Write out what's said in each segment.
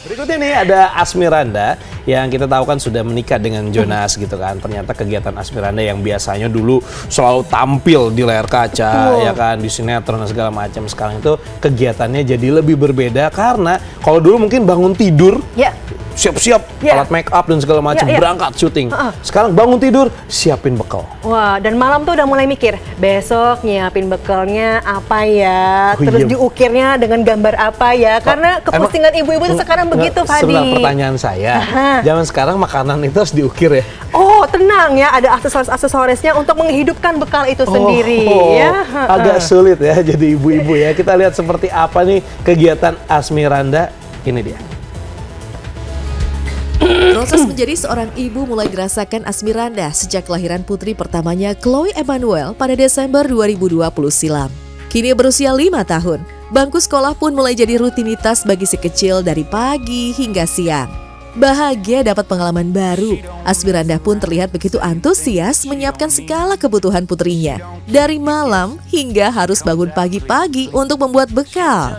Berikutnya nih ada Asmiranda yang kita tahu kan sudah menikah dengan Jonas gitu kan. Ternyata kegiatan Asmiranda yang biasanya dulu selalu tampil di layar kaca ya kan, di sinetron dan segala macam, sekarang itu kegiatannya jadi lebih berbeda karena kalau dulu mungkin bangun tidur siap-siap alat make up dan segala macam berangkat syuting. Sekarang bangun tidur siapin bekal. Wah, dan malam tuh udah mulai mikir besok nyiapin bekalnya apa ya, terus diukirnya dengan gambar apa ya, karena kepusingan ibu-ibu tuh sekarang begitu, Fadi. Sebenarnya pertanyaan saya, zaman sekarang makanan itu harus diukir ya? Oh, tenang ya, ada aksesoris-aksesorisnya untuk menghidupkan bekal itu sendiri ya. Agak sulit ya jadi ibu-ibu ya. Kita lihat seperti apa nih kegiatan Asmiranda. Ini dia. Proses menjadi seorang ibu mulai dirasakan Asmiranda sejak kelahiran putri pertamanya Chloe Emmanuel pada Desember 2020 silam. Kini berusia 5 tahun, bangku sekolah pun mulai jadi rutinitas bagi si kecil dari pagi hingga siang. Bahagia dapat pengalaman baru, Asmiranda pun terlihat begitu antusias menyiapkan segala kebutuhan putrinya. Dari malam hingga harus bangun pagi-pagi untuk membuat bekal.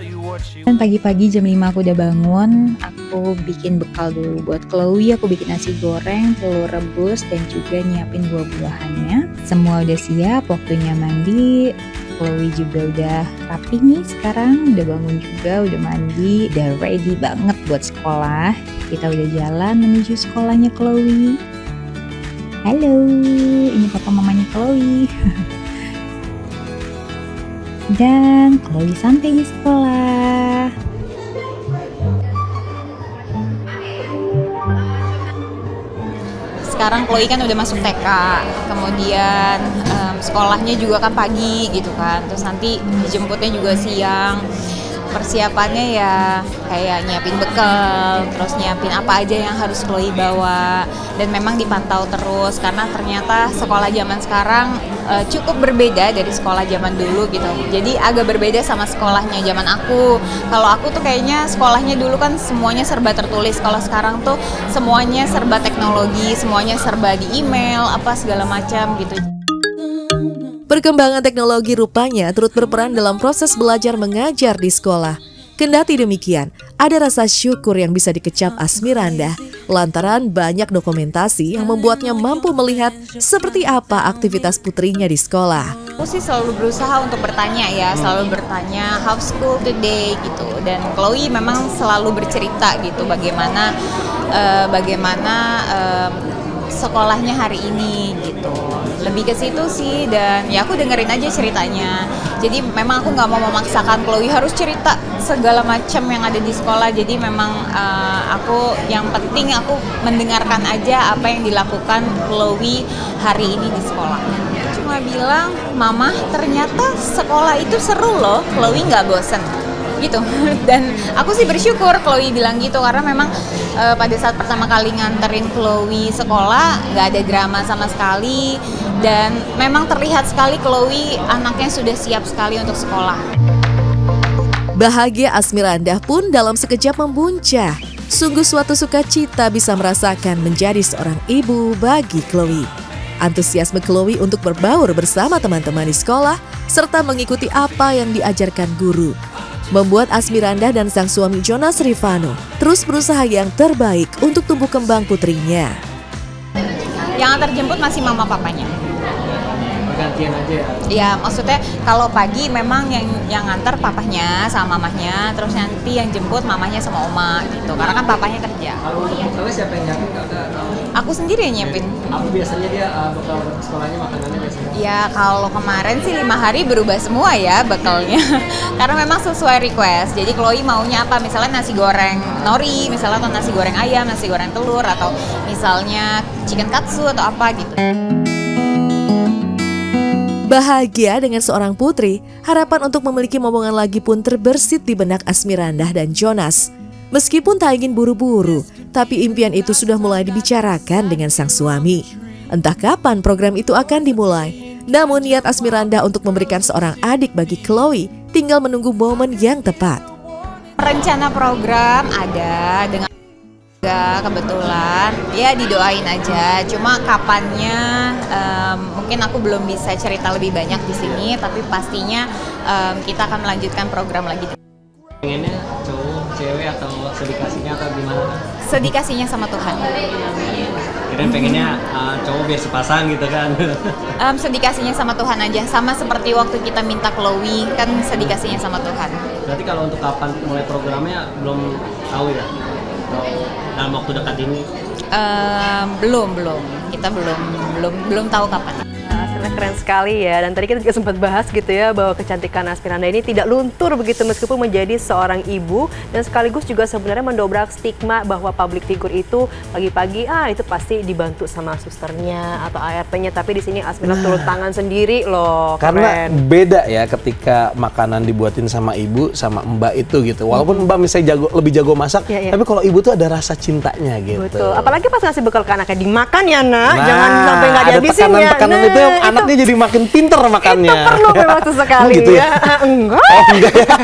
Dan pagi-pagi jam 5 aku udah bangun, aku bikin bekal dulu buat Chloe. Aku bikin nasi goreng, telur rebus, dan juga nyiapin buah-buahannya. Semua udah siap, waktunya mandi. Chloe juga udah rapi nih sekarang, udah bangun juga, udah mandi, udah ready banget buat sekolah. Kita udah jalan menuju sekolahnya Chloe. Halo, ini papa mamanya Chloe. Dan Chloe sampai di sekolah. Sekarang Chloe kan udah masuk TK, kemudian sekolahnya juga kan pagi gitu kan, terus nanti dijemputnya juga siang. Persiapannya ya kayak nyiapin bekal, terus nyiapin apa aja yang harus Chloe bawa, dan memang dipantau terus karena ternyata sekolah zaman sekarang cukup berbeda dari sekolah zaman dulu gitu. Jadi agak berbeda sama sekolahnya zaman aku. Kalau aku tuh kayaknya sekolahnya dulu kan semuanya serba tertulis, kalau sekarang tuh semuanya serba teknologi, semuanya serba di email, apa segala macam gitu. Perkembangan teknologi rupanya turut berperan dalam proses belajar mengajar di sekolah. Kendati demikian, ada rasa syukur yang bisa dikecap Asmiranda lantaran banyak dokumentasi yang membuatnya mampu melihat seperti apa aktivitas putrinya di sekolah. Aku sih selalu berusaha untuk bertanya ya, selalu bertanya how school today gitu, dan Chloe memang selalu bercerita gitu bagaimana sekolahnya hari ini gitu. Lebih ke situ sih, dan ya aku dengerin aja ceritanya. Jadi memang aku nggak mau memaksakan Chloe harus cerita segala macam yang ada di sekolah. Jadi memang yang penting aku mendengarkan aja apa yang dilakukan Chloe hari ini di sekolah. Cuma bilang, mama ternyata sekolah itu seru loh, Chloe nggak bosen gitu. Dan aku sih bersyukur Chloe bilang gitu, karena memang pada saat pertama kali nganterin Chloe sekolah nggak ada drama sama sekali, dan memang terlihat sekali Chloe anaknya sudah siap sekali untuk sekolah. Bahagia Asmiranda pun dalam sekejap membuncah. Sungguh suatu sukacita bisa merasakan menjadi seorang ibu bagi Chloe. Antusiasme Chloe untuk berbaur bersama teman-teman di sekolah serta mengikuti apa yang diajarkan guru membuat Asmiranda dan sang suami Jonas Rifano terus berusaha yang terbaik untuk tumbuh kembang putrinya. Yang terjemput masih mama papanya. Gantian aja ya? Ya, maksudnya kalau pagi memang yang nganter papahnya sama mamahnya, terus nanti yang jemput mamahnya sama oma gitu, karena kan papahnya kerja. Kalau untuk bekalnya siapa yang nyiapin? Aku sendiri yang nyiapin. Apa biasanya dia bekal sekolahnya, makanannya biasanya? Ya kalau kemarin sih 5 hari berubah semua ya bekalnya. Karena memang sesuai request. Jadi Chloe maunya apa? Misalnya nasi goreng nori, misalnya, atau nasi goreng ayam, nasi goreng telur, atau misalnya chicken katsu atau apa gitu. Bahagia dengan seorang putri, harapan untuk memiliki momongan lagi pun terbersit di benak Asmiranda dan Jonas. Meskipun tak ingin buru-buru, tapi impian itu sudah mulai dibicarakan dengan sang suami. Entah kapan program itu akan dimulai, namun niat Asmiranda untuk memberikan seorang adik bagi Chloe tinggal menunggu momen yang tepat. Rencana program ada dengan kebetulan ya didoain aja, cuma kapannya mungkin aku belum bisa cerita lebih banyak di sini, tapi pastinya kita akan melanjutkan program lagi. Pengennya cowok cewek atau sedikasinya atau gimana? Sedikasinya sama Tuhan. Kirain pengennya cowok biar sepasang gitu kan. Sedikasinya sama Tuhan aja, sama seperti waktu kita minta Chloe, kan sedikasinya sama Tuhan. Berarti kalau untuk kapan mulai programnya belum tahu ya? Dalam waktu dekat ini? Belum. Kita belum tahu kapan. Keren sekali ya, dan tadi kita juga sempat bahas gitu ya bahwa kecantikan Asmiranda ini tidak luntur begitu meskipun menjadi seorang ibu, dan sekaligus juga sebenarnya mendobrak stigma bahwa public figure itu pagi-pagi itu pasti dibantu sama susternya atau ART-nya, tapi di sini Asmiranda turun tangan sendiri loh. Karena keren. beda ya ketika makanan dibuatin sama ibu sama mbak itu gitu. Walaupun mbak misalnya lebih jago masak, tapi kalau ibu tuh ada rasa cintanya gitu. Betul. Apalagi pas ngasih bekal ke anaknya, dimakan ya nak, jangan sampai nggak ada dihabisin ya. tekanan itu anaknya jadi makin pinter makannya. Itu perlu memang sesekali gitu ya. Enggak. Enggak ya.